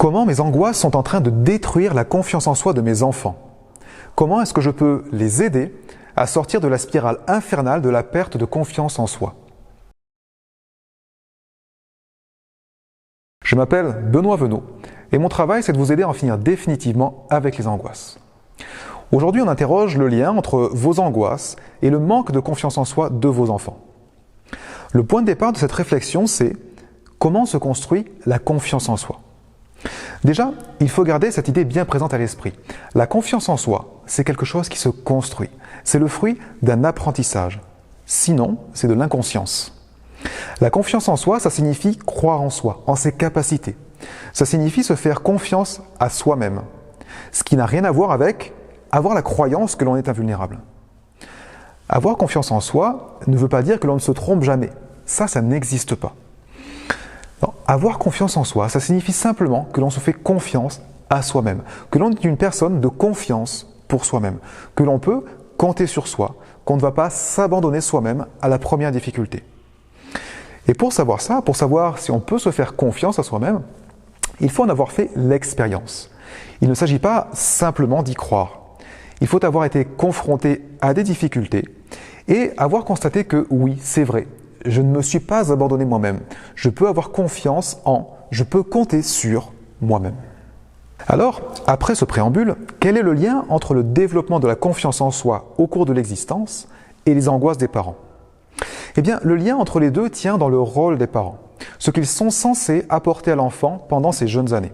Comment mes angoisses sont en train de détruire la confiance en soi de mes enfants? Comment est-ce que je peux les aider à sortir de la spirale infernale de la perte de confiance en soi? Je m'appelle Benoît Venot et mon travail c'est de vous aider à en finir définitivement avec les angoisses. Aujourd'hui on interroge le lien entre vos angoisses et le manque de confiance en soi de vos enfants. Le point de départ de cette réflexion c'est comment se construit la confiance en soi. Déjà, il faut garder cette idée bien présente à l'esprit. La confiance en soi, c'est quelque chose qui se construit. C'est le fruit d'un apprentissage. Sinon, c'est de l'inconscience. La confiance en soi, ça signifie croire en soi, en ses capacités. Ça signifie se faire confiance à soi-même. Ce qui n'a rien à voir avec avoir la croyance que l'on est invulnérable. Avoir confiance en soi ne veut pas dire que l'on ne se trompe jamais. Ça n'existe pas. Non, avoir confiance en soi, ça signifie simplement que l'on se fait confiance à soi-même, que l'on est une personne de confiance pour soi-même, que l'on peut compter sur soi, qu'on ne va pas s'abandonner soi-même à la première difficulté. Et pour savoir ça, pour savoir si on peut se faire confiance à soi-même, il faut en avoir fait l'expérience. Il ne s'agit pas simplement d'y croire. Il faut avoir été confronté à des difficultés et avoir constaté que oui, c'est vrai, je ne me suis pas abandonné moi-même. Je peux avoir confiance je peux compter sur moi-même. Alors, après ce préambule, quel est le lien entre le développement de la confiance en soi au cours de l'existence et les angoisses des parents? Eh bien, le lien entre les deux tient dans le rôle des parents, ce qu'ils sont censés apporter à l'enfant pendant ses jeunes années.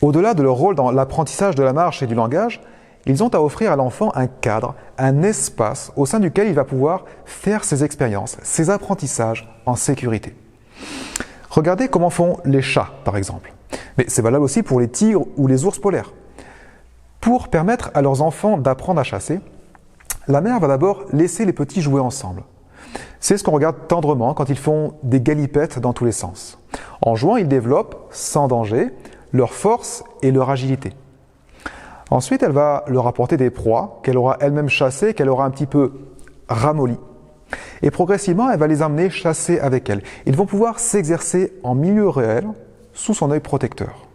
Au-delà de leur rôle dans l'apprentissage de la marche et du langage, ils ont à offrir à l'enfant un cadre, un espace au sein duquel il va pouvoir faire ses expériences, ses apprentissages en sécurité. Regardez comment font les chats, par exemple. Mais c'est valable aussi pour les tigres ou les ours polaires. Pour permettre à leurs enfants d'apprendre à chasser, la mère va d'abord laisser les petits jouer ensemble. C'est ce qu'on regarde tendrement quand ils font des galipettes dans tous les sens. En jouant, ils développent, sans danger, leur force et leur agilité. Ensuite, elle va leur apporter des proies qu'elle aura elle-même chassées, qu'elle aura un petit peu ramollies. Et progressivement, elle va les amener chasser avec elle. Ils vont pouvoir s'exercer en milieu réel, sous son œil protecteur.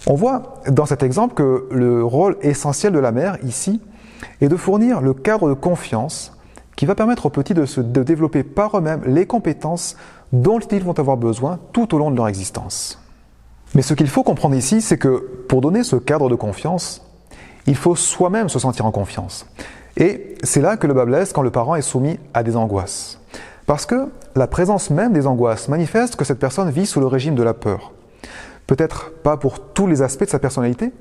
On voit dans cet exemple que le rôle essentiel de la mère, ici, est de fournir le cadre de confiance qui va permettre aux petits de développer par eux-mêmes les compétences dont ils vont avoir besoin tout au long de leur existence. Mais ce qu'il faut comprendre ici, c'est que pour donner ce cadre de confiance, il faut soi-même se sentir en confiance. Et c'est là que le bât blesse quand le parent est soumis à des angoisses. Parce que la présence même des angoisses manifeste que cette personne vit sous le régime de la peur. Peut-être pas pour tous les aspects de sa personnalité,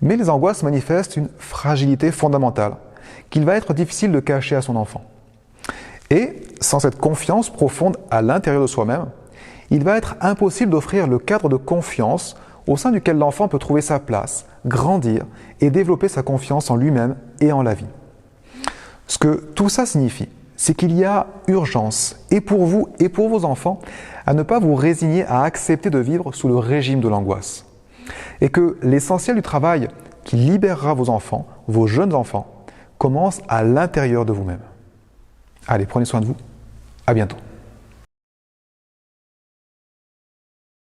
mais les angoisses manifestent une fragilité fondamentale qu'il va être difficile de cacher à son enfant. Et sans cette confiance profonde à l'intérieur de soi-même, il va être impossible d'offrir le cadre de confiance au sein duquel l'enfant peut trouver sa place, grandir et développer sa confiance en lui-même et en la vie. Ce que tout ça signifie, c'est qu'il y a urgence, et pour vous et pour vos enfants, à ne pas vous résigner à accepter de vivre sous le régime de l'angoisse. Et que l'essentiel du travail qui libérera vos enfants, vos jeunes enfants, commence à l'intérieur de vous-même. Allez, prenez soin de vous. À bientôt.